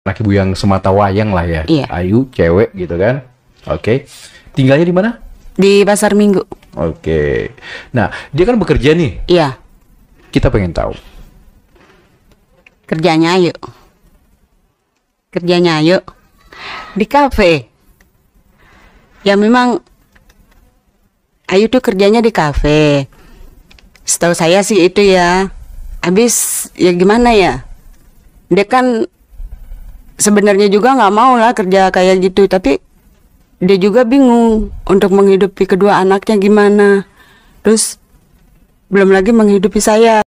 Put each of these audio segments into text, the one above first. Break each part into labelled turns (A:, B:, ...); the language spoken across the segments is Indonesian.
A: anak ibu yang semata wayang lah ya.
B: Iya.
A: Ayu, cewek gitu kan. Oke. Tinggalnya di mana?
B: Di Pasar Minggu.
A: Oke. Nah, dia kan bekerja nih.
B: Iya.
A: Kita pengen tahu.
B: Kerjanya Ayu. Kerjanya Ayu di kafe. Ya memang Ayu tuh kerjanya di kafe. Setahu saya sih itu ya. Habis ya gimana ya? Dia kan sebenarnya juga nggak mau lah kerja kayak gitu, tapi dia juga bingung untuk menghidupi kedua anaknya gimana. Terus belum lagi menghidupi saya.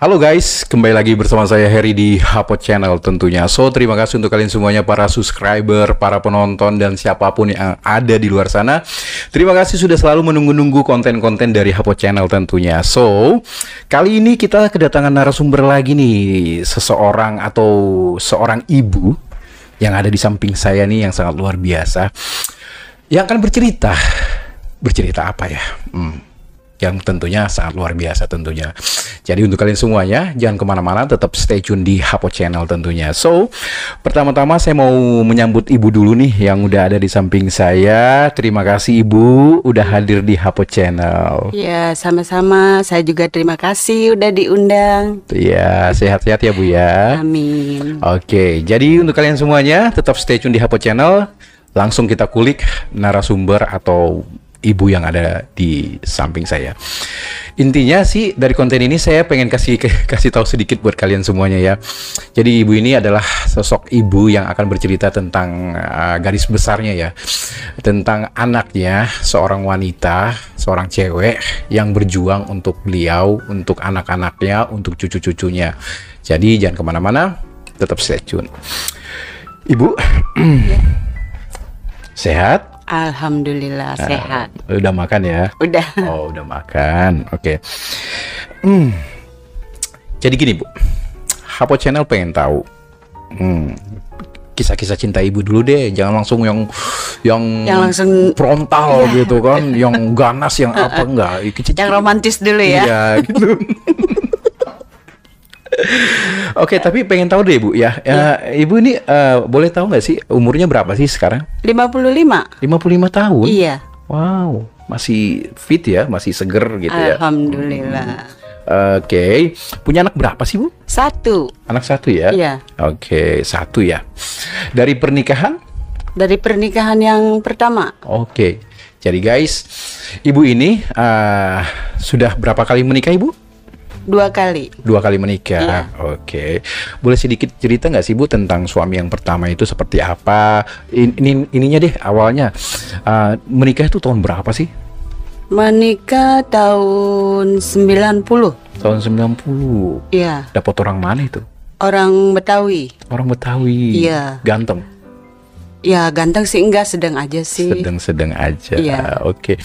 A: Halo guys, kembali lagi bersama saya Heri di Hapot Channel tentunya. So, terima kasih untuk kalian semuanya, para subscriber, para penonton, dan siapapun yang ada di luar sana. Terima kasih sudah selalu menunggu-nunggu konten-konten dari Hapot Channel tentunya. So, kali ini kita kedatangan narasumber lagi nih, seseorang atau seorang ibu yang ada di samping saya nih yang sangat luar biasa, yang akan bercerita. Bercerita apa ya? Yang tentunya sangat luar biasa tentunya. Jadi untuk kalian semuanya, jangan kemana-mana, tetap stay tune di Hapot Channel tentunya. So, pertama-tama saya mau menyambut ibu dulu nih yang udah ada di samping saya. Terima kasih ibu udah hadir di Hapot Channel.
B: Ya, sama-sama. Saya juga terima kasih udah diundang.
A: Ya, sehat-sehat ya bu ya.
B: Amin.
A: Oke, jadi untuk kalian semuanya, tetap stay tune di Hapot Channel. Langsung kita kulik narasumber atau ibu yang ada di samping saya. Intinya sih dari konten ini saya pengen kasih tahu sedikit buat kalian semuanya ya. Jadi ibu ini adalah sosok ibu yang akan bercerita tentang garis besarnya ya, tentang anaknya, seorang wanita, seorang cewek yang berjuang untuk beliau, untuk anak-anaknya, untuk cucu-cucunya. Jadi jangan kemana-mana, tetap stay tune. Ibu, sehat?
B: Alhamdulillah sehat.
A: Udah makan ya?
B: Udah.
A: Oh, udah makan. Oke. Jadi gini, Bu. Hapot Channel pengen tahu kisah-kisah cinta ibu dulu deh. Jangan langsung yang
B: langsung
A: frontal gitu kan, yang ganas, yang apa enggak.
B: Yang romantis dulu ya.
A: Iya, gitu. Oke, tapi pengen tahu deh Bu ya. Ibu ini boleh tahu nggak sih umurnya berapa sih sekarang?
B: 55.
A: 55 tahun?
B: Iya.
A: Wow, masih fit ya, masih seger gitu ya.
B: Alhamdulillah.
A: Oke, punya anak berapa sih Bu?
B: 1.
A: Anak 1 ya?
B: Iya.
A: Oke, 1 ya. Dari pernikahan?
B: Dari pernikahan yang pertama.
A: Oke, jadi guys, ibu ini sudah berapa kali menikah Ibu?
B: 2 kali.
A: 2 kali menikah.
B: Iya.
A: Oke. Boleh sedikit cerita nggak sih Bu tentang suami yang pertama itu seperti apa? Ininya deh awalnya. Menikah itu tahun berapa sih?
B: Menikah tahun 90.
A: Tahun 90.
B: Iya.
A: Dapat orang mana itu?
B: Orang Betawi.
A: Orang Betawi.
B: Iya.
A: Ganteng.
B: Ya ganteng sih enggak, sedang aja sih.
A: Sedang-sedang aja.
B: Iya.
A: Oke.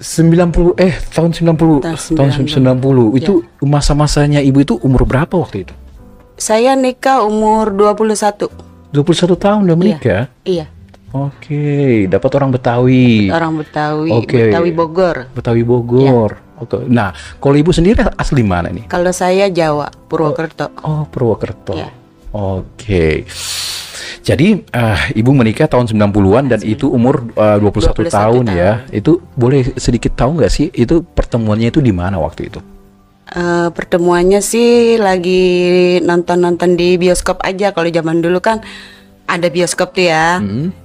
A: Tahun 90. Tahun 90. Itu masa-masanya ibu itu umur berapa waktu itu?
B: Saya nikah umur 21.
A: 21 tahun udah menikah?
B: Iya.
A: Oke, dapat orang Betawi.
B: Orang Betawi,
A: Oke.
B: Betawi Bogor.
A: Betawi Bogor. Oke. Nah, kalau ibu sendiri asli mana nih?
B: Kalau saya Jawa, Purwokerto.
A: Oh, Purwokerto.
B: Iya.
A: Oke. Jadi ibu menikah tahun 90-an dan itu umur 21 tahun ya. Itu boleh sedikit tahu nggak sih itu pertemuannya itu di mana waktu itu?
B: Pertemuannya sih lagi nonton-nonton di bioskop aja. Kalau zaman dulu kan ada bioskop tuh ya.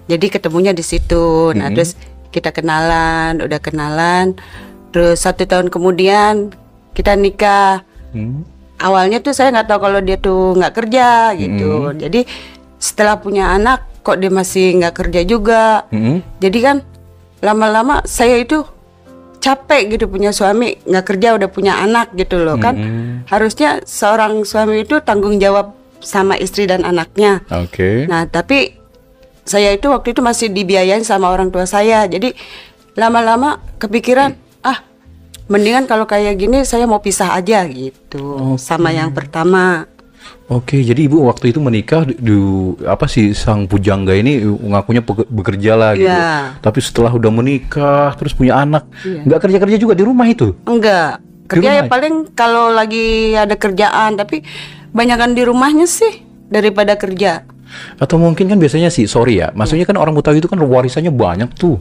B: Jadi ketemunya di situ. Nah, terus kita kenalan, udah kenalan. Terus 1 tahun kemudian kita nikah. Awalnya tuh saya nggak tahu kalau dia tuh nggak kerja gitu. Jadi setelah punya anak kok dia masih nggak kerja juga. Jadi kan lama-lama saya itu capek gitu punya suami nggak kerja udah punya anak gitu loh. Kan harusnya seorang suami itu tanggung jawab sama istri dan anaknya.
A: Oke.
B: Nah tapi saya itu waktu itu masih dibiayain sama orang tua saya. Jadi lama-lama kepikiran mendingan kalau kayak gini saya mau pisah aja gitu. Sama yang pertama.
A: Oke, jadi ibu waktu itu menikah apa sih sang pujangga ini ngakunya bekerja lah gitu.
B: Iya.
A: Tapi setelah udah menikah terus punya anak,
B: Iya.
A: nggak kerja-kerja juga di rumah itu?
B: Enggak.
A: Di
B: Kerja ya
A: rumah?
B: paling kalau lagi ada kerjaan, tapi banyakan di rumahnya sih daripada kerja.
A: Atau mungkin kan biasanya sih, sorry ya, maksudnya kan orang Betawi itu kan warisannya banyak tuh.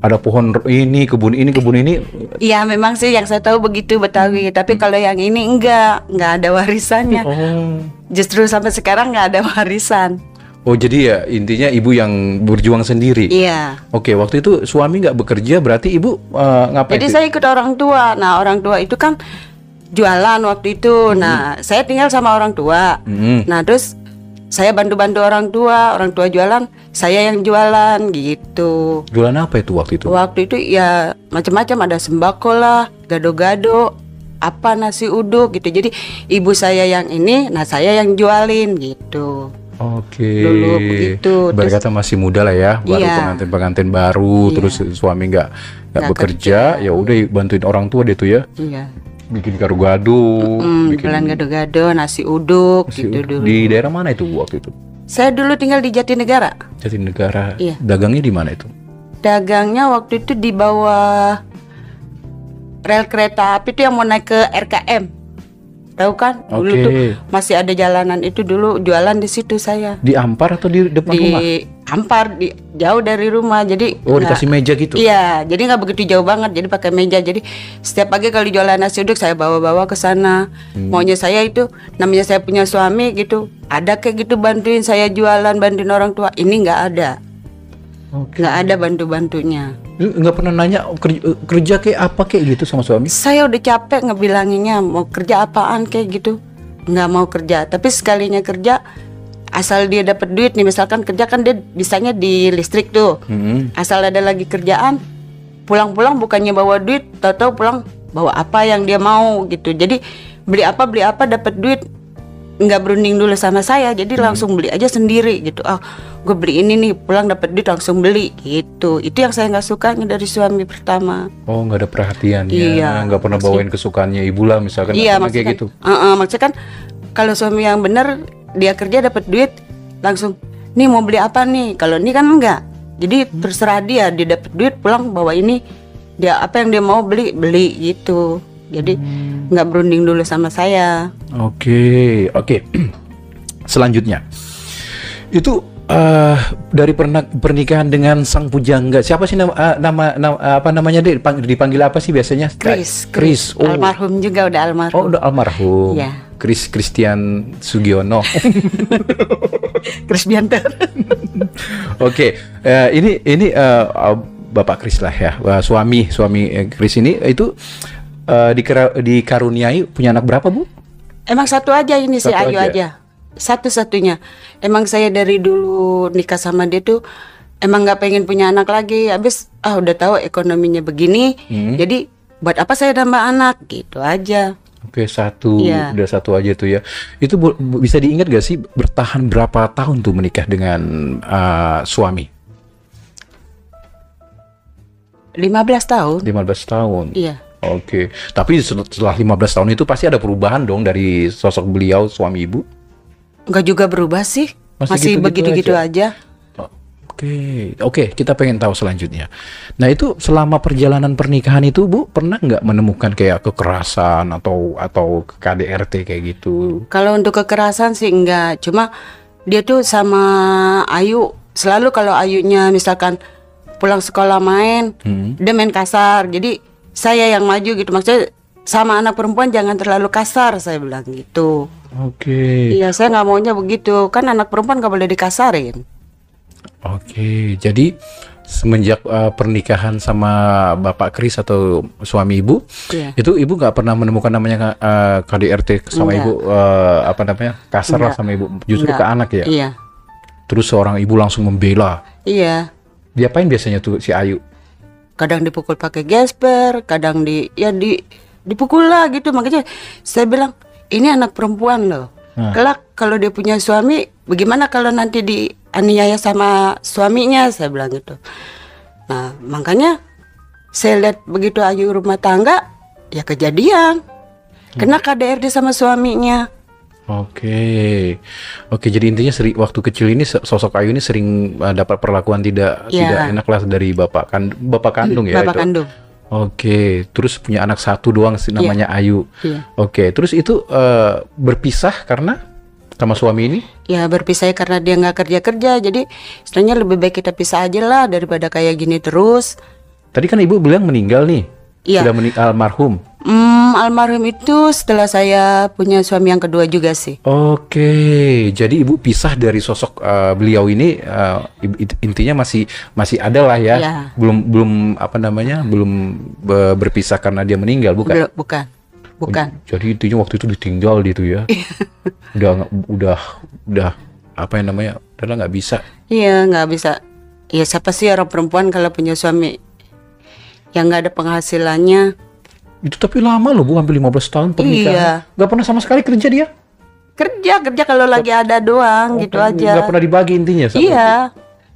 A: Ada pohon ini, kebun ini, kebun ini.
B: Iya memang sih yang saya tahu begitu Betawi, tapi kalau yang ini enggak ada warisannya.
A: Oh.
B: Justru sampai sekarang nggak ada warisan.
A: Oh, jadi ya intinya ibu yang berjuang sendiri.
B: Iya.
A: Oke, waktu itu suami nggak bekerja, berarti ibu ngapain?
B: Jadi
A: tuh?
B: saya ikut orang tua. Nah orang tua itu kan jualan waktu itu. Nah saya tinggal sama orang tua. Nah terus saya bantu-bantu orang tua jualan, saya yang jualan gitu.
A: Jualan apa itu waktu itu?
B: Waktu itu ya macam-macam, ada sembako lah, gado-gado, apa nasi uduk gitu. Jadi ibu saya yang ini, nah saya yang jualin gitu.
A: Oke.
B: Dulu begitu.
A: Ibarat kata masih muda lah ya, baru
B: Iya.
A: pengantin baru,
B: Iya.
A: terus suami nggak
B: Nggak
A: bekerja, ya udah bantuin orang tua deh tuh ya,
B: Iya.
A: bikin gado, bikin
B: Jualan gado-gado, nasi uduk
A: nasi
B: gitu
A: uduk.
B: dulu.
A: Di daerah mana itu waktu itu?
B: Saya dulu tinggal di Jatinegara.
A: Jatinegara.
B: Iya.
A: Dagangnya di mana itu?
B: Dagangnya waktu itu di bawah rel kereta api itu yang mau naik ke RKM. Tahu kan? Dulu
A: Oke.
B: tuh masih ada jalanan itu, dulu jualan di situ saya.
A: Di Ampar atau di depan rumah?
B: Di Ampar, jauh dari rumah. Jadi
A: Oh,
B: nggak-
A: dikasih meja gitu?
B: Iya, jadi nggak begitu jauh banget. Jadi pakai meja. Jadi setiap pagi kalau jualan nasi uduk saya bawa-bawa ke sana. Maunya saya itu, namanya saya punya suami gitu. Ada kayak gitu bantuin saya jualan, bantuin orang tua. Ini nggak ada,
A: Oke.
B: nggak ada bantu-bantunya.
A: Nggak pernah nanya kerja kayak apa kayak gitu sama suami?
B: Saya udah capek ngebilanginnya mau kerja apaan kayak gitu. Nggak mau kerja. Tapi sekalinya kerja, asal dia dapat duit nih, misalkan kerja kan dia bisanya di listrik tuh. Asal ada lagi kerjaan, pulang-pulang bukannya bawa duit, tahu-tahu pulang bawa apa yang dia mau gitu. Jadi beli apa dapat duit, nggak berunding dulu sama saya, jadi langsung beli aja sendiri gitu. Oh, gue beli ini nih, pulang dapat duit langsung beli gitu. Itu yang saya nggak sukanya dari suami pertama.
A: Oh, nggak ada perhatiannya,
B: Iya.
A: nggak pernah bawain kesukaannya ibu lah misalkan.
B: Iya,
A: nggak pernah kayak
B: maksudnya
A: gitu.
B: maksudnya kan kalau suami yang benar, dia kerja dapat duit langsung, nih mau beli apa nih? Kalau ini kan enggak. Jadi terserah dia dapat duit pulang bawa ini, dia apa yang dia mau beli gitu. Jadi nggak berunding dulu sama saya.
A: Oke. Selanjutnya itu dari pernikahan dengan sang pujangga, siapa sih apa namanya deh, dipanggil apa sih biasanya? Chris. Oh.
B: Almarhum juga, udah almarhum.
A: Oh, udah almarhum.
B: Iya.
A: Christian Sugiono.
B: Chris Bianter.
A: Oke, ini Bapak Chris lah ya, suami Chris ini itu dikaruniai punya anak berapa, Bu?
B: Emang satu aja ini si
A: Satu
B: Ayu
A: aja?
B: aja. Satu-satunya. Emang saya dari dulu nikah sama dia tuh emang nggak pengen punya anak lagi. Habis udah tahu ekonominya begini, jadi buat apa saya nambah anak gitu aja.
A: Oke, satu,
B: Iya.
A: udah satu aja tuh ya. Itu bisa diingat gak sih bertahan berapa tahun tuh menikah dengan suami?
B: 15 tahun.
A: 15 tahun.
B: Iya.
A: Oke, tapi setelah 15 tahun itu pasti ada perubahan dong dari sosok beliau, suami ibu?
B: Nggak juga berubah sih.
A: Masih
B: Masih
A: gitu-gitu
B: begitu-gitu aja.
A: Oke, kita pengen tahu selanjutnya. Nah, itu selama perjalanan pernikahan itu, Bu, pernah nggak menemukan kayak kekerasan atau KDRT kayak gitu?
B: Kalau untuk kekerasan sih enggak. Cuma dia tuh sama Ayu selalu kalau Ayunya misalkan pulang sekolah main, dia main kasar. Jadi saya yang maju gitu. Maksudnya sama anak perempuan jangan terlalu kasar, saya bilang gitu.
A: Oke.
B: Iya, saya nggak maunya begitu. Kan anak perempuan nggak boleh dikasarin.
A: Oke, jadi semenjak pernikahan sama Bapak Chris atau suami ibu,
B: Iya.
A: itu ibu nggak pernah menemukan namanya KDRT sama
B: Enggak.
A: ibu, apa namanya, kasar lah
B: Enggak.
A: sama ibu, justru
B: Enggak.
A: ke anak ya.
B: Iya.
A: Terus seorang ibu langsung membela.
B: Iya.
A: Diapain biasanya tuh si Ayu?
B: Kadang dipukul pakai gesper, kadang dipukul lah gitu. Makanya saya bilang ini anak perempuan loh. Kelak kalau dia punya suami, bagaimana kalau nanti dianiaya sama suaminya, saya bilang gitu. Nah makanya saya lihat begitu Ayu rumah tangga, ya kejadian. Kena KDRT sama suaminya.
A: Oke, oke. Jadi intinya waktu kecil ini sosok Ayu ini sering dapat perlakuan tidak enak lah dari bapak kandung ya
B: Bapak
A: itu.
B: kandung.
A: Oke, terus punya anak satu doang sih namanya Ayu.
B: Iya.
A: Oke, terus itu berpisah karena sama suami ini?
B: Ya berpisah karena dia nggak kerja, jadi istilahnya lebih baik kita pisah aja lah daripada kayak gini terus.
A: Tadi kan ibu bilang meninggal nih,
B: Iya.
A: sudah almarhum.
B: Almarhum itu setelah saya punya suami yang kedua juga sih.
A: Oke, jadi ibu pisah dari sosok beliau ini, intinya masih ada lah ya,
B: Iya.
A: belum apa namanya, belum berpisah karena dia meninggal, bukan?
B: Bukan.
A: Jadi intinya waktu itu ditinggal gitu ya, udah apa yang namanya, udah nggak bisa.
B: Iya, nggak bisa. Ya siapa sih orang perempuan kalau punya suami yang nggak ada penghasilannya?
A: Itu tapi lama loh Bu, hampir 15 tahun pernikahan.
B: Iya.
A: Nggak pernah sama sekali kerja dia?
B: Kerja kalau lagi ada doang gitu aja.
A: Nggak pernah dibagi intinya sama
B: Iya.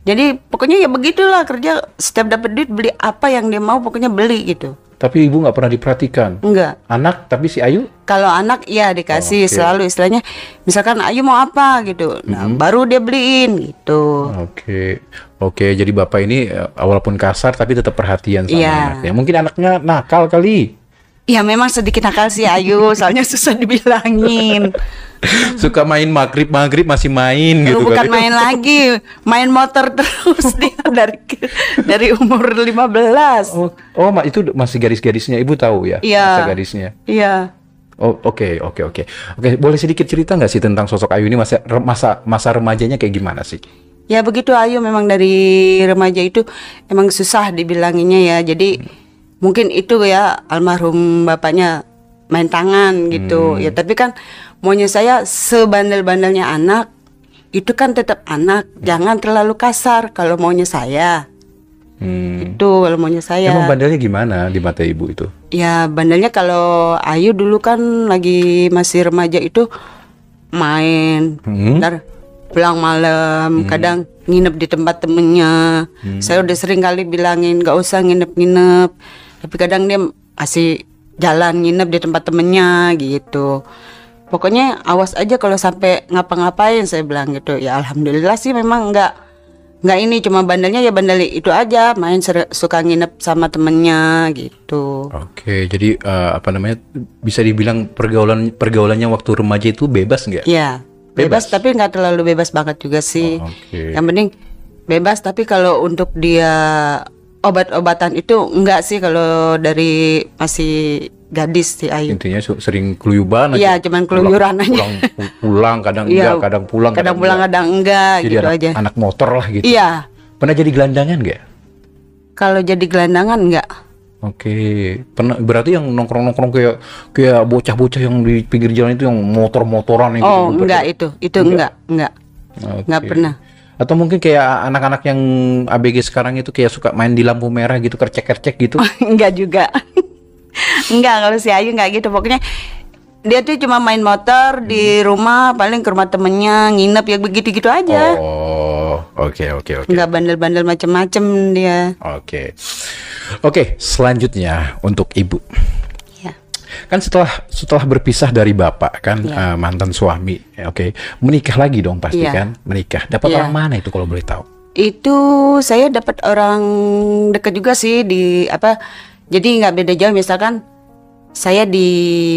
B: Jadi pokoknya ya begitulah, kerja setiap dapat duit beli apa yang dia mau pokoknya beli gitu.
A: Tapi ibu nggak pernah diperhatikan?
B: Enggak.
A: Anak, tapi si Ayu?
B: Kalau anak ya dikasih
A: Oke.
B: selalu istilahnya, misalkan Ayu mau apa gitu, nah baru dia beliin gitu.
A: Oke, jadi bapak ini walaupun kasar tapi tetap perhatian sama
B: Iya.
A: anaknya. Mungkin anaknya nakal kali.
B: Ya memang sedikit nakal sih Ayu, soalnya susah dibilangin.
A: Suka main maghrib masih main gitu
B: Bukan
A: kali.
B: main lagi, main motor terus dia dari umur 15.
A: Itu masih garis-garisnya ibu tahu ya?
B: Iya.
A: Masa garisnya.
B: Iya.
A: Oh, oke. Boleh sedikit cerita nggak sih tentang sosok Ayu ini, masa remajanya kayak gimana sih?
B: Ya begitu Ayu, memang dari remaja itu emang susah dibilanginnya ya. Jadi mungkin itu ya almarhum bapaknya main tangan gitu. Ya tapi kan maunya saya sebandel-bandelnya anak itu kan tetap anak, jangan terlalu kasar kalau maunya saya. Itu kalau maunya saya.
A: Emang bandelnya gimana di mata ibu itu?
B: Ya bandelnya kalau Ayu dulu kan lagi masih remaja itu main, ntar pulang malam, kadang nginep di tempat temennya. Saya udah sering kali bilangin gak usah nginep-nginep, tapi kadang dia masih jalan nginep di tempat temennya gitu. Pokoknya awas aja kalau sampai ngapa-ngapain, saya bilang gitu. Ya alhamdulillah sih memang nggak ini, cuma bandelnya ya bandel itu aja, main suka nginep sama temennya gitu.
A: Oke, jadi apa namanya, bisa dibilang pergaulannya waktu remaja itu bebas nggak?
B: Iya, bebas tapi nggak terlalu bebas banget juga sih.
A: Oke.
B: Yang penting bebas, tapi kalau untuk dia obat-obatan itu enggak sih kalau dari masih gadis si Ayu.
A: Intinya sering keluyuban aja.
B: Iya, cuman keluyuran aja.
A: Pulang kadang
B: Iya,
A: enggak, kadang pulang
B: kadang enggak
A: jadi
B: gitu aja.
A: anak motor lah gitu.
B: Iya.
A: Pernah jadi gelandangan nggak?
B: Kalau jadi gelandangan enggak.
A: Oke, pernah berarti yang nongkrong-nongkrong kayak bocah-bocah yang di pinggir jalan itu yang motor-motoran yang
B: Oh,
A: gitu.
B: enggak itu enggak.
A: Oke.
B: Enggak pernah.
A: Atau mungkin kayak anak-anak yang ABG sekarang itu kayak suka main di lampu merah gitu, kercek-kercek gitu.
B: Enggak juga. Enggak, kalau si Ayu enggak gitu. Pokoknya dia tuh cuma main motor di rumah, paling ke rumah temennya, nginep ya begitu-gitu aja.
A: Oh, oke.
B: Enggak bandel-bandel macem-macem dia.
A: Oke, selanjutnya untuk ibu.
B: Ya.
A: Kan setelah berpisah dari bapak kan,
B: Ya.
A: mantan suami, oke, menikah lagi dong pasti
B: Ya.
A: kan, menikah. Dapat
B: Ya.
A: orang mana itu kalau boleh tahu?
B: Itu saya dapat orang dekat juga sih di apa? Jadi nggak beda jauh, misalkan saya di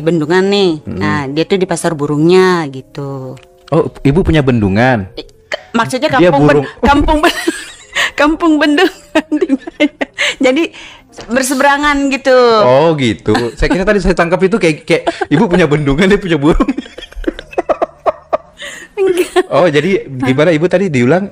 B: Bendungan nih. Nah, dia tuh di Pasar Burungnya gitu.
A: Oh, ibu punya bendungan.
B: Maksudnya
A: Dia
B: kampung
A: burung.
B: kampung Bendungan. Jadi berseberangan gitu.
A: Oh gitu. Saya kira tadi saya tangkap itu kayak ibu punya bendungan, dia punya burung. Oh, jadi gimana ibu tadi diulang,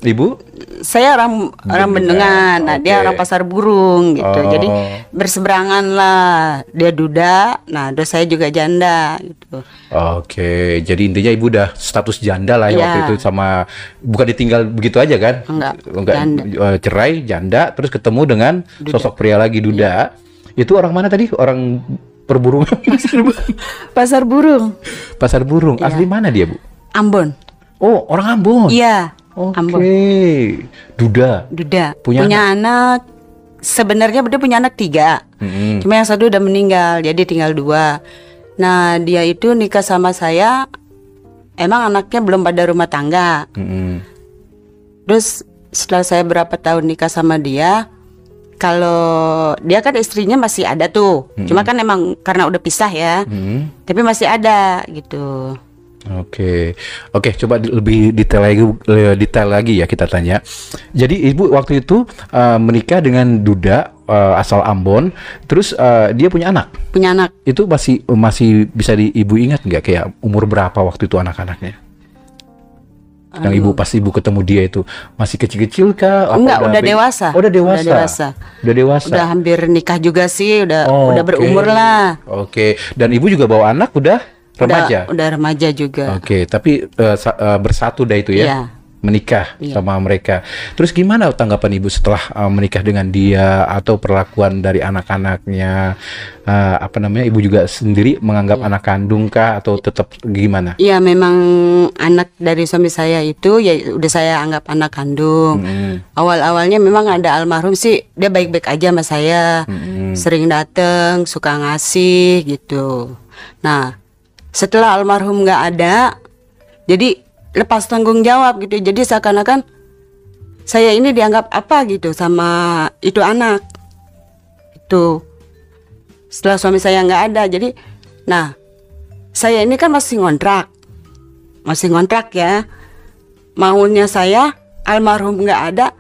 A: ibu?
B: Saya orang Bendungan, nah dia
A: Oke.
B: orang Pasar Burung gitu.
A: Oh.
B: Jadi berseberangan lah. Dia duda, nah terus saya juga janda gitu.
A: Oke, jadi intinya ibu udah status janda lah ya
B: Iya.
A: waktu itu, sama bukan ditinggal begitu aja kan?
B: Enggak,
A: Enggak,
B: janda.
A: cerai, janda, terus ketemu dengan sosok pria lagi duda. Itu orang mana tadi? Orang perburungan?
B: Pasar Burung,
A: Pasar Burung. Asli mana dia, Bu?
B: Ambon.
A: Oh, orang Ambon.
B: Iya,
A: Oke.
B: Ambon.
A: Duda.
B: Punya anak. Sebenarnya dia punya anak 3. Cuma yang satu udah meninggal, jadi tinggal 2. Nah dia itu nikah sama saya emang anaknya belum pada rumah tangga. Terus setelah saya berapa tahun nikah sama dia, kalau dia kan istrinya masih ada tuh, cuma kan emang karena udah pisah ya, tapi masih ada gitu.
A: Oke, coba lebih detail lagi ya kita tanya. Jadi ibu waktu itu menikah dengan duda asal Ambon, terus dia punya anak.
B: Punya anak.
A: Itu masih bisa ibu ingat nggak kayak umur berapa waktu itu anak-anaknya? Yang ibu pas ibu ketemu dia itu masih kecil-kecil kah?
B: Enggak, udah dewasa.
A: Oh, udah dewasa. Udah dewasa.
B: Udah hampir nikah juga sih, udah berumur lah.
A: Oke. Dan ibu juga bawa anak udah remaja.
B: Udah remaja juga.
A: Oke, tapi bersatu dah itu ya.
B: Iya.
A: Menikah sama mereka. Terus gimana tanggapan ibu setelah menikah dengan dia atau perlakuan dari anak-anaknya? Ibu juga sendiri menganggap anak kandung kah atau tetap gimana?
B: Iya, memang anak dari suami saya itu ya udah saya anggap anak kandung. Awal-awalnya memang ada almarhum sih, dia baik-baik aja sama saya. Sering dateng, suka ngasih gitu. Nah, setelah almarhum nggak ada, jadi lepas tanggung jawab gitu. Jadi seakan-akan saya ini dianggap apa gitu sama itu anak. Itu setelah suami saya nggak ada. Jadi, nah saya ini kan masih ngontrak ya. Maunya saya almarhum nggak ada,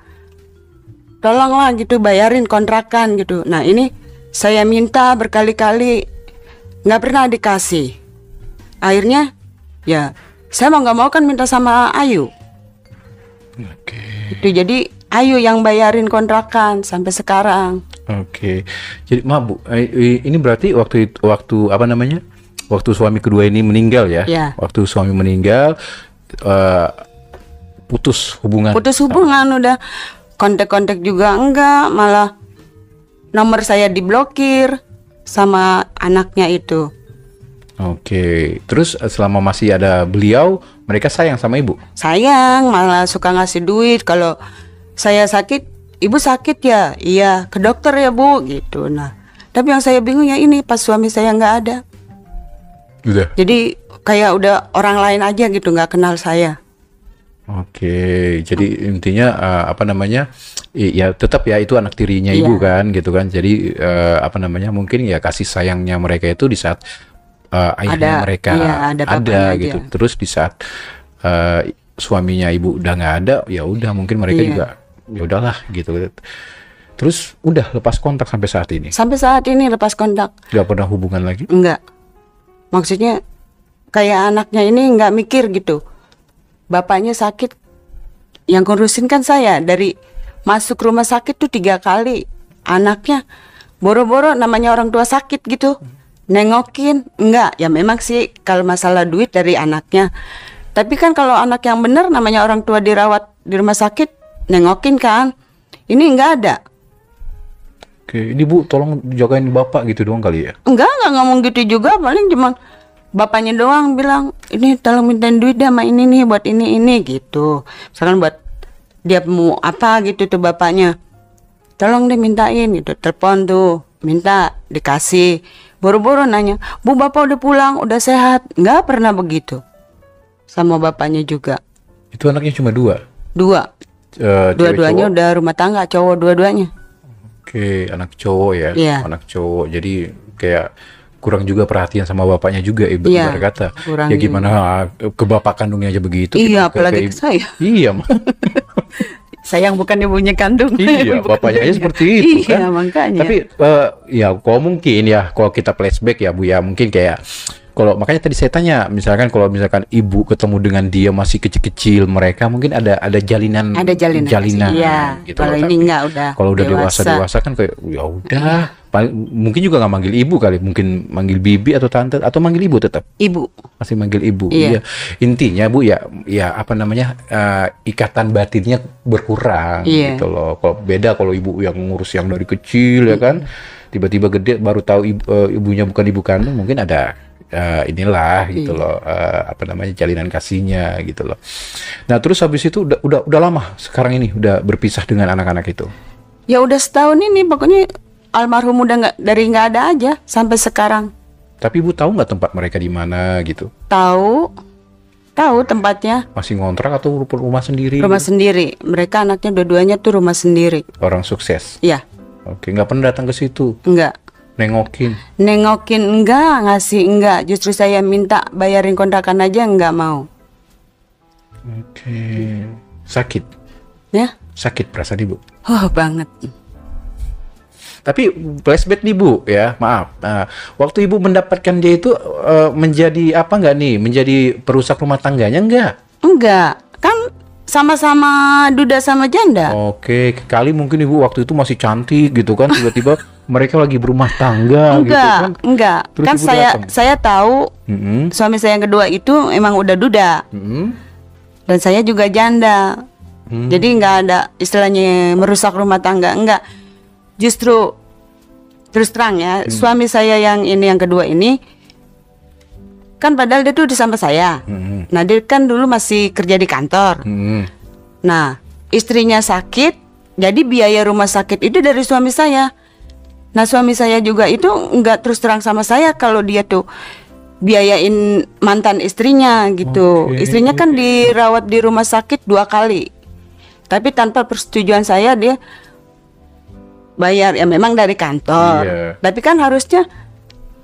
B: tolonglah gitu bayarin kontrakan gitu. Nah ini saya minta berkali-kali nggak pernah dikasih. Akhirnya ya saya mau nggak mau kan minta sama Ayu. Itu jadi Ayu yang bayarin kontrakan sampai sekarang.
A: Jadi maaf Bu, ini berarti waktu suami kedua ini meninggal ya? Waktu suami meninggal, putus hubungan.
B: Udah kontak-kontak juga enggak, malah nomor saya diblokir sama anaknya itu.
A: Terus selama masih ada beliau, mereka sayang sama ibu?
B: Sayang, malah suka ngasih duit. Kalau saya sakit, ibu sakit ya? Iya, ke dokter ya Bu, gitu. Nah, tapi yang saya bingung ya ini pas suami saya nggak ada. Jadi kayak udah orang lain aja gitu, nggak kenal saya.
A: Jadi intinya ya tetap ya itu anak tirinya ibu kan, gitu kan. Jadi mungkin ya kasih sayangnya mereka itu di saat ayahnya mereka ada gitu. Terus di saat suaminya ibu udah nggak ada, ya udah mungkin mereka juga ya udahlah gitu. Terus udah lepas kontak sampai saat ini.
B: Sampai saat ini lepas kontak.
A: Gak pernah hubungan lagi?
B: Enggak. Maksudnya kayak anaknya ini nggak mikir gitu. Bapaknya sakit, yang ngurusin kan saya. Dari masuk rumah sakit tuh 3 kali. Anaknya boro-boro namanya orang tua sakit gitu, nengokin enggak. Ya memang sih kalau masalah duit dari anaknya. Tapi kan kalau anak yang bener namanya orang tua dirawat di rumah sakit, nengokin kan. Ini enggak ada.
A: Ini Bu tolong jagain bapak gitu doang kali ya?
B: Enggak ngomong gitu juga. Paling cuman bapaknya doang bilang, ini tolong mintain duit dah sama ini nih buat ini gitu. Misalkan buat dia mau apa gitu tuh bapaknya, tolong deh mintain gitu. Telepon tuh minta, dikasih. Boro-boro nanya, Bu bapak udah pulang, udah sehat? Nggak pernah begitu. Sama bapaknya juga.
A: Itu anaknya cuma 2?
B: 2. Dua-duanya udah rumah tangga, cowok dua-duanya.
A: Anak cowok ya. Anak cowok. Jadi kayak kurang juga perhatian sama bapaknya juga, ibu kata. Ya gimana ke bapak kandungnya aja begitu.
B: Iya, apalagi ke saya.
A: Iya.
B: Sayang bukan ibunya kandung.
A: Iya, bapaknya aja seperti itu kan.
B: Iya, makanya.
A: Tapi ya kalau kita flashback ya Bu ya, mungkin kayak kalau makanya tadi saya tanya, kalau misalkan ibu ketemu dengan dia masih kecil-kecil, mereka mungkin ada jalinan.
B: Ada jalinan. Iya.
A: Gitu.
B: Kalau ini enggak udah.
A: Kalau udah dewasa kan kayak ya udah. Mungkin juga nggak manggil ibu kali, mungkin manggil bibi atau tante atau manggil ibu tetap.
B: Ibu.
A: Masih manggil ibu.
B: Iya.
A: Intinya Bu ya ikatan batinnya berkurang gitu loh. Kalau beda kalau ibu yang ngurus yang dari kecil ya kan, tiba-tiba gede baru tahu ibunya bukan ibu kandung, mungkin ada gitu loh, jalinan kasihnya gitu loh. Nah terus habis itu udah lama sekarang ini udah berpisah dengan anak-anak itu?
B: Ya udah setahun ini, pokoknya almarhum udah nggak ada aja sampai sekarang.
A: Tapi Ibu tahu nggak tempat mereka di mana gitu?
B: Tahu, Tahu tempatnya.
A: Masih ngontrak atau rumah sendiri?
B: Rumah sendiri. Mereka anaknya dua-duanya tuh rumah sendiri.
A: Orang sukses.
B: Iya.
A: Oke, nggak pernah datang ke situ?
B: Enggak.
A: Nengokin?
B: Nengokin enggak, ngasih enggak. Justru saya minta bayarin kontrakan aja enggak mau.
A: Oke. Sakit?
B: Ya?
A: Sakit perasaan ibu?
B: Oh banget.
A: Tapi flashback nih Bu ya, maaf. Nah, waktu ibu mendapatkan dia itu menjadi apa nggak nih? Menjadi perusak rumah tangganya nggak?
B: Enggak, kan sama-sama duda sama janda.
A: Oke, kali mungkin ibu waktu itu masih cantik gitu kan, tiba-tiba mereka lagi berumah tangga gitu
B: Enggak,
A: kan?
B: enggak.
A: Terus
B: Kan
A: ibu datang?
B: saya tahu suami saya yang kedua itu emang udah duda. Dan saya juga janda. Jadi nggak ada istilahnya merusak rumah tangga, enggak. Justru terus terang ya, suami saya yang ini yang kedua ini kan padahal dia tuh udah sama saya. Nah, dia kan dulu masih kerja di kantor. Nah, istrinya sakit, jadi biaya rumah sakit itu dari suami saya. Nah, suami saya juga itu nggak terus terang sama saya kalau dia tuh biayain mantan istrinya gitu.
A: Oke.
B: Istrinya kan dirawat di rumah sakit 2 kali. Tapi tanpa persetujuan saya dia bayar, ya memang dari kantor.
A: Iya.
B: Tapi kan harusnya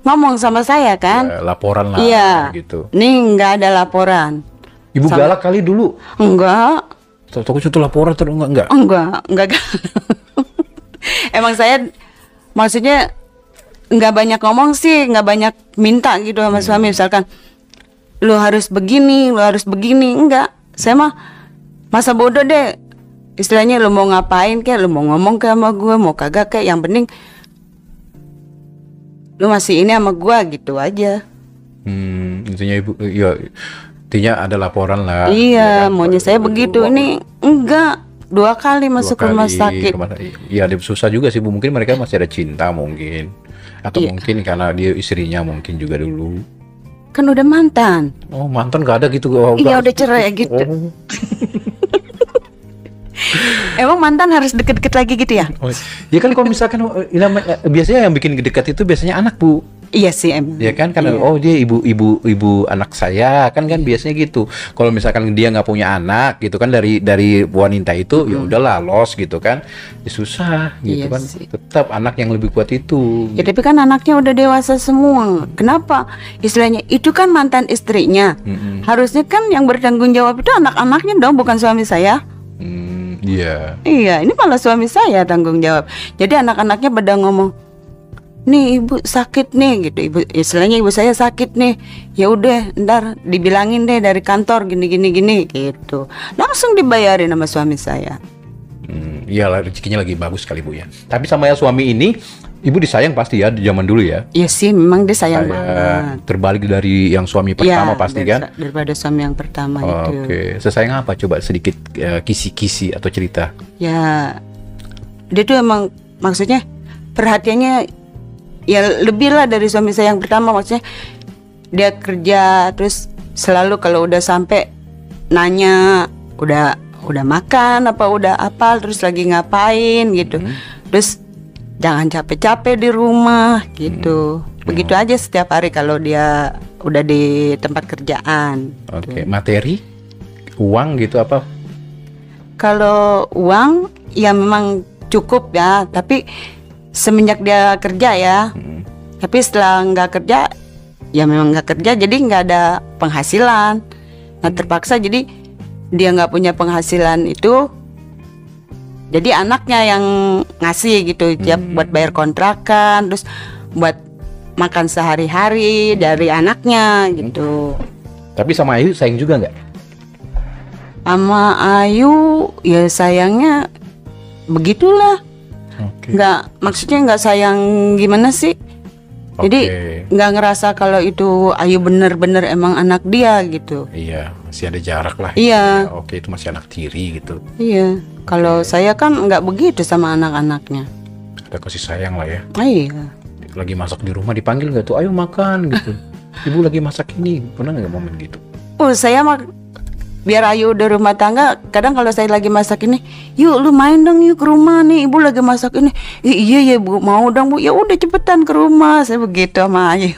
B: ngomong sama saya kan.
A: Ya, laporan lah
B: Iya.
A: gitu.
B: Nih nggak ada laporan.
A: Ibu galak kali dulu.
B: Enggak.
A: Takut itu laporan terus enggak?
B: Enggak. Emang saya maksudnya nggak banyak ngomong sih, nggak banyak minta gitu sama suami. Misalkan lu harus begini, enggak. Saya mah masa bodoh deh. Istilahnya lu mau ngapain kayak, lu mau ngomong ke sama gue, mau kagak kayak, yang penting lu masih ini sama gue gitu aja.
A: Intinya ibu, ya intinya ada laporan lah.
B: Iya,
A: Ya kan?
B: maunya saya begitu. Ini enggak, 2 kali masuk rumah sakit.
A: Iya, dia susah juga sih Bu. Mungkin mereka masih ada cinta mungkin. Atau
B: Iya.
A: mungkin karena dia istrinya mungkin juga dulu.
B: Kan udah mantan.
A: Oh, mantan gak ada gitu? Oh,
B: Iya, udah cerai gitu.
A: Oh.
B: Emang mantan harus deket-deket lagi gitu ya?
A: Oh, ya kan kalau misalkan biasanya yang bikin dekat itu biasanya anak Bu.
B: Iya sih emang.
A: Ya kan karena
B: Iya.
A: oh dia ibu anak saya kan biasanya gitu. Kalau misalkan dia nggak punya anak gitu kan dari wanita itu ya udahlah los gitu kan. Ya, susah gitu
B: Iya
A: kan.
B: sih.
A: Tetap anak yang lebih kuat itu.
B: Ya tapi kan anaknya udah dewasa semua. Kenapa? Istilahnya itu kan mantan istrinya. Harusnya kan yang bertanggung jawab itu anak-anaknya dong, bukan suami saya.
A: Iya.
B: Iya, ini malah suami saya tanggung jawab. Jadi anak-anaknya pada ngomong, nih ibu sakit nih gitu. Istilahnya ibu saya sakit nih. Ya udah, ntar dibilangin deh dari kantor gini gitu. Langsung dibayarin sama suami saya.
A: Iyalah rezekinya lagi bagus kali Bu ya. Tapi sama ya suami ini ibu disayang pasti ya di zaman dulu ya.
B: Iya sih, memang dia sayang
A: Kayak
B: banget.
A: terbalik dari yang suami pertama pasti kan.
B: Daripada suami yang pertama itu.
A: Oke, sesayang apa? Coba sedikit kisi-kisi atau cerita.
B: Ya, dia tuh emang maksudnya perhatiannya ya lebih lah dari suami saya yang pertama. Maksudnya dia kerja terus selalu kalau udah sampai nanya udah makan apa udah apa, terus lagi ngapain gitu. Terus jangan capek-capek di rumah gitu. Begitu aja setiap hari kalau dia udah di tempat kerjaan.
A: Oke, materi, uang gitu apa?
B: Kalau uang ya memang cukup ya, tapi semenjak dia kerja ya. Tapi setelah nggak kerja, ya memang nggak kerja, jadi nggak ada penghasilan. Nah terpaksa jadi dia nggak punya penghasilan itu, jadi anaknya yang ngasih gitu, tiap buat bayar kontrakan, terus buat makan sehari-hari dari anaknya gitu.
A: Tapi sama Ayu sayang juga nggak?
B: Sama Ayu ya sayangnya begitulah.
A: Oke.
B: Nggak, maksudnya nggak sayang gimana sih? Jadi nggak ngerasa kalau itu Ayu bener-bener emang anak dia gitu.
A: Iya, masih ada jarak lah.
B: Iya.
A: Ya, oke, itu masih anak tiri gitu.
B: Iya. Kalau saya kan nggak begitu sama anak-anaknya.
A: Ada kasih sayang lah ya.
B: Iya.
A: Lagi masak di rumah dipanggil nggak tuh? Ayo makan gitu. Ibu lagi masak ini, pernah nggak momen gitu?
B: Oh saya mah biar Ayu udah rumah tangga, kadang kalau saya lagi masak ini, yuk lu main dong yuk ke rumah nih, ibu lagi masak ini. Iya ya bu, mau dong bu, ya udah cepetan ke rumah, saya begitu sama Ayu.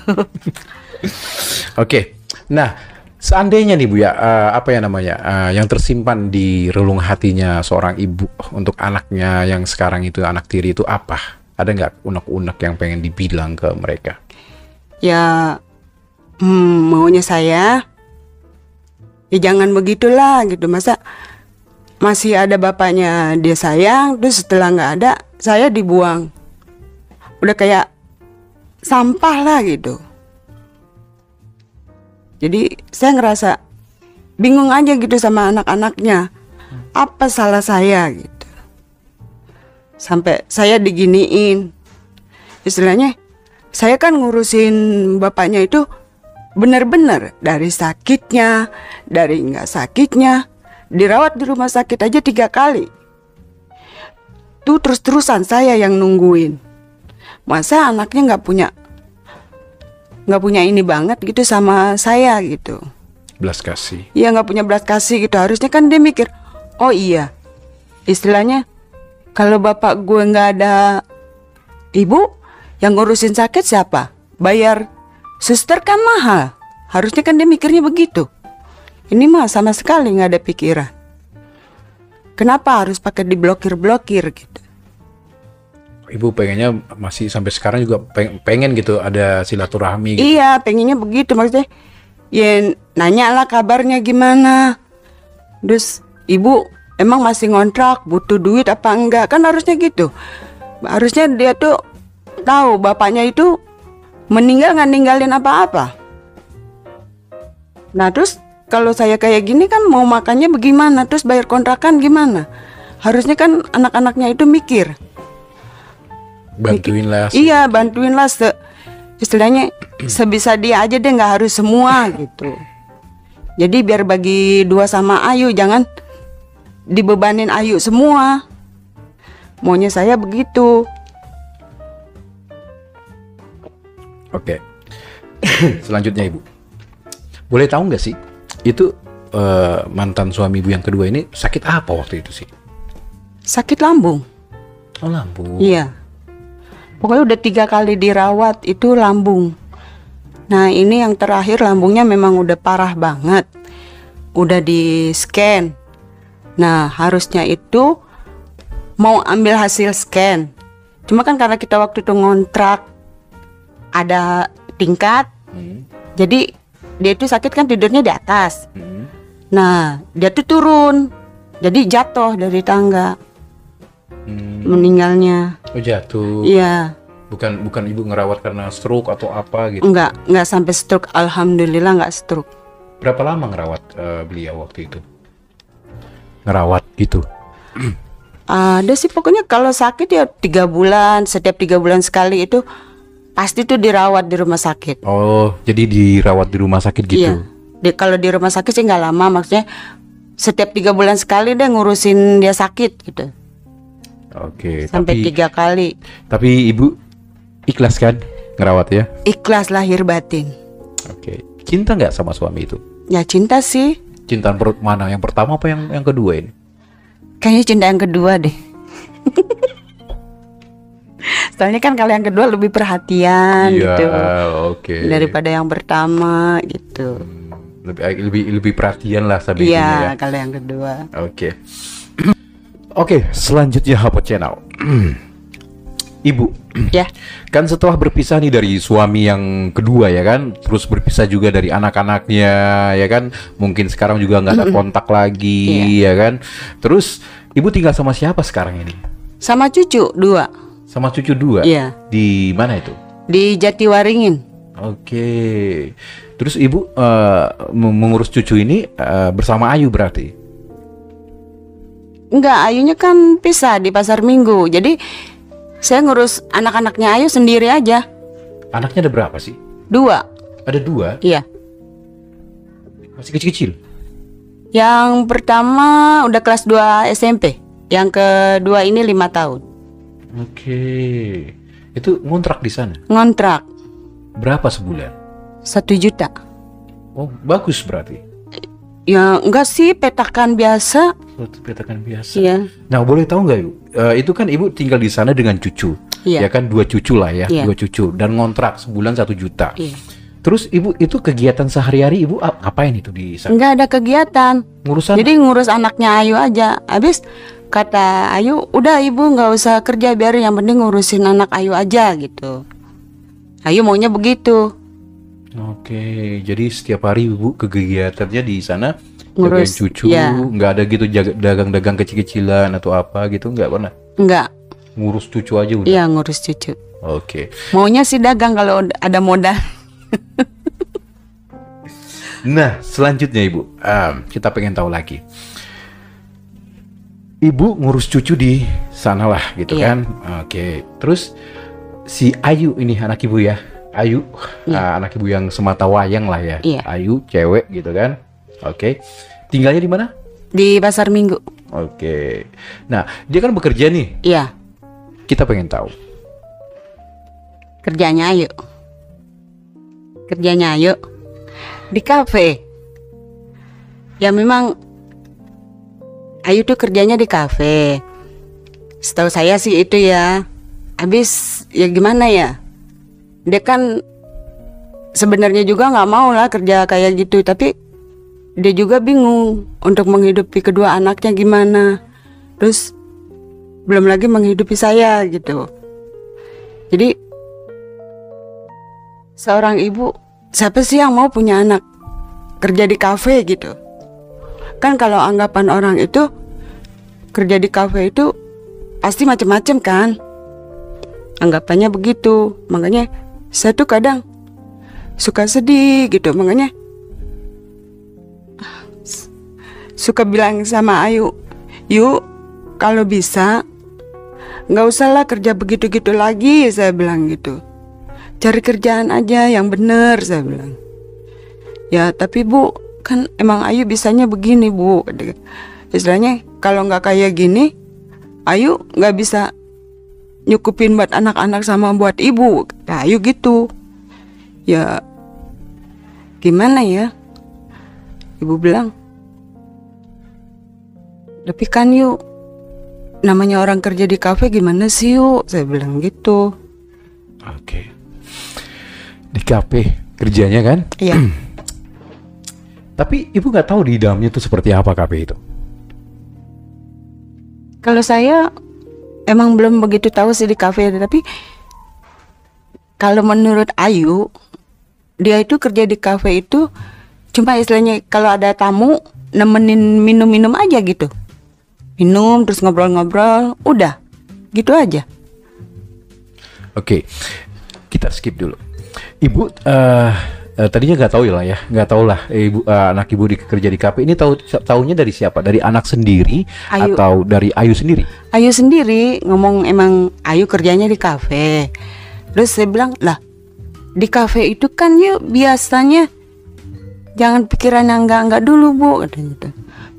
A: Oke, nah Seandainya nih Bu ya, apa ya namanya, yang tersimpan di relung hatinya seorang ibu untuk anaknya yang sekarang itu anak tiri itu apa? Ada nggak unek-unek yang pengen dibilang ke mereka?
B: Ya, maunya saya, ya jangan begitulah gitu. Masa masih ada bapaknya dia sayang, terus setelah nggak ada, saya dibuang. Udah kayak sampah lah gitu. Jadi saya ngerasa bingung aja gitu sama anak-anaknya. Apa salah saya gitu. Sampai saya diginiin. Istilahnya saya kan ngurusin bapaknya itu benar-benar dari sakitnya, dari nggak sakitnya. Dirawat di rumah sakit aja 3 kali. Tuh terus-terusan saya yang nungguin. Masa anaknya nggak punya ini banget gitu sama saya gitu.
A: Belas kasih.
B: Iya, nggak punya belas kasih gitu. Harusnya kan dia mikir, oh iya, istilahnya kalau bapak gue nggak ada ibu, yang ngurusin sakit siapa? Bayar suster kan mahal. Harusnya kan dia mikirnya begitu. Ini mah sama sekali nggak ada pikiran. Kenapa harus pakai diblokir-blokir gitu?
A: Ibu pengennya masih sampai sekarang juga pengen gitu ada silaturahmi gitu.
B: Iya, pengennya begitu maksudnya. Ya nanya lah kabarnya gimana. Terus ibu emang masih ngontrak, butuh duit apa enggak? Kan harusnya gitu. Harusnya dia tuh tahu bapaknya itu meninggal nggak ninggalin apa-apa. Nah terus kalau saya kayak gini kan mau makannya bagaimana? Terus bayar kontrakan gimana? Harusnya kan anak-anaknya itu mikir.
A: Bantuinlah.
B: Iya, bantuinlah istilahnya sebisa dia aja deh, nggak harus semua gitu. Jadi biar bagi 2 sama Ayu, jangan dibebanin Ayu semua. Maunya saya begitu.
A: Oke. Selanjutnya Ibu, boleh tahu nggak sih itu mantan suami Ibu yang kedua ini sakit apa waktu itu sih?
B: Sakit lambung.
A: Oh, lambung.
B: Iya. Pokoknya udah 3 kali dirawat itu lambung. Nah ini yang terakhir lambungnya memang udah parah banget. Udah di scan. Nah harusnya itu mau ambil hasil scan. Cuma kan karena kita waktu itu ngontrak ada tingkat. Jadi dia itu sakit kan tidurnya di atas. Nah dia tuh turun. Jadi jatuh dari tangga. Meninggalnya.
A: Oh, jatuh.
B: Iya.
A: Bukan Ibu ngerawat karena stroke atau apa gitu?
B: Enggak sampai stroke. Alhamdulillah enggak stroke.
A: Berapa lama ngerawat beliau waktu itu? Ngerawat gitu?
B: Ada sih pokoknya kalau sakit ya 3 bulan. Setiap 3 bulan sekali itu pasti tuh dirawat di rumah sakit.
A: Oh, jadi dirawat di rumah sakit gitu?
B: Iya. Kalau di rumah sakit sih nggak lama, maksudnya setiap 3 bulan sekali deh ngurusin dia sakit gitu.
A: Oke.
B: Sampai 3 kali.
A: Tapi Ibu ikhlas kan ngerawat ya?
B: Ikhlas lahir batin.
A: Oke. Cinta nggak sama suami itu?
B: Ya cinta sih.
A: Cinta mana? Yang pertama apa yang kedua ini?
B: Kayaknya cinta yang kedua deh. Soalnya kan kalau yang kedua lebih perhatian gitu.
A: Oke.
B: Daripada yang pertama gitu.
A: Lebih perhatian lah sama ibunya ya.
B: Iya, kalau yang kedua.
A: Oke. Oke, selanjutnya Hapot Channel. Ibu,
B: Ya.
A: kan setelah berpisah nih dari suami yang kedua ya kan, terus berpisah juga dari anak-anaknya ya kan, mungkin sekarang juga nggak ada kontak lagi ya kan. Terus Ibu tinggal sama siapa sekarang ini?
B: Sama cucu 2.
A: Sama cucu 2?
B: Iya.
A: Di mana itu?
B: Di Jatiwaringin.
A: Oke. Terus Ibu mengurus cucu ini bersama Ayu berarti?
B: Enggak, Ayunya kan pisah di pasar Minggu. Jadi saya ngurus anak-anaknya Ayu sendiri aja.
A: Anaknya ada berapa sih?
B: 2.
A: Ada 2?
B: Iya.
A: Masih kecil-kecil?
B: Yang pertama udah kelas 2 SMP. Yang kedua ini 5 tahun.
A: Oke. Itu ngontrak di sana?
B: Ngontrak.
A: Berapa sebulan?
B: 1 juta.
A: Oh, bagus berarti.
B: Ya enggak sih, petakan biasa.
A: Petakan biasa.
B: Iya.
A: Nah, boleh tahu nggak Ibu? Itu kan Ibu tinggal di sana dengan cucu.
B: Iya.
A: Ya kan 2 cucu lah ya,
B: Iya.
A: 2 cucu dan ngontrak sebulan 1 juta.
B: Iya.
A: Terus ibu itu kegiatan sehari-hari ibu ngapain itu di sana?
B: Nggak ada kegiatan.
A: Ngurusan?
B: Jadi ngurus anaknya Ayu aja. Habis kata Ayu, udah ibu nggak usah kerja, biar yang penting ngurusin anak Ayu aja gitu. Ayu maunya begitu.
A: Oke, jadi setiap hari ibu kegiatannya di sana
B: Ngurus,
A: jagain cucu,
B: ya.
A: nggak ada gitu dagang-dagang kecil-kecilan atau apa gitu, nggak pernah?
B: Nggak.
A: Ngurus cucu aja udah?
B: Iya, ngurus cucu.
A: Oke.
B: Maunya sih dagang kalau ada modal.
A: Nah, selanjutnya ibu, kita pengen tahu lagi. Ibu ngurus cucu di sana lah gitu
B: Iya.
A: kan? Oke, terus si Ayu ini anak ibu ya? Ayu, anak ibu yang semata wayang lah ya?
B: Iya.
A: Ayu, cewek gitu kan? Oke, tinggalnya di mana?
B: Di Pasar Minggu.
A: Oke, nah dia kan bekerja nih.
B: Iya,
A: Kita pengen tahu.
B: kerjanya Ayu. Kerjanya Ayu di kafe. Ya memang Ayu tuh kerjanya di kafe. Setahu saya sih itu ya. Habis ya gimana ya? Dia kan sebenarnya juga nggak mau lah kerja kayak gitu, tapi dia juga bingung untuk menghidupi kedua anaknya gimana. Terus belum lagi menghidupi saya gitu. Jadi seorang ibu, siapa sih yang mau punya anak kerja di kafe gitu? Kan kalau anggapan orang itu kerja di kafe itu pasti macam-macam kan? Anggapannya begitu. Makanya saya tuh kadang suka sedih gitu. Makanya suka bilang sama Ayu, yuk kalau bisa nggak usahlah kerja begitu-gitu lagi, saya bilang gitu. Cari kerjaan aja yang bener, saya bilang. Ya tapi bu, kan emang Ayu bisanya begini bu. Istilahnya kalau nggak kayak gini, Ayu nggak bisa nyukupin buat anak-anak sama buat ibu. Kata Ayu gitu. Ya gimana ya? Ibu bilang, tapi kan yuk, namanya orang kerja di kafe gimana sih yuk? Saya bilang gitu.
A: Oke. Di kafe kerjanya kan?
B: Iya.
A: Tapi ibu nggak tahu di dalamnya itu seperti apa kafe itu?
B: Kalau saya emang belum begitu tahu sih di kafe, tapi kalau menurut Ayu, dia itu kerja di kafe itu cuma istilahnya kalau ada tamu nemenin minum-minum aja gitu. Minum terus ngobrol-ngobrol, udah gitu aja.
A: Oke, kita skip dulu. Ibu tadinya nggak tahu ya, nggak tahu lah. Ibu anak ibu kerja di kafe ini taunya dari siapa? Dari anak sendiri
B: Ayu.
A: atau dari Ayu sendiri?
B: Ayu sendiri ngomong emang Ayu kerjanya di kafe. Terus saya bilang, lah di kafe itu kan yuk biasanya jangan pikiran yang enggak dulu bu, katanya gitu.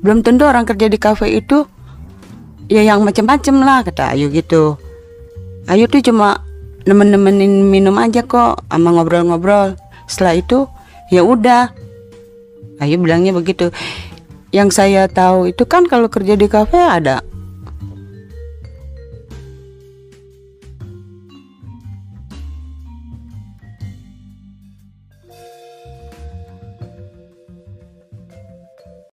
B: Belum tentu orang kerja di kafe itu ya yang macam-macam lah, kata Ayu gitu. Ayu tuh cuma nemenin minum aja kok, sama ngobrol-ngobrol. Setelah itu ya udah. Ayu bilangnya begitu. Yang saya tahu itu kan kalau kerja di kafe ada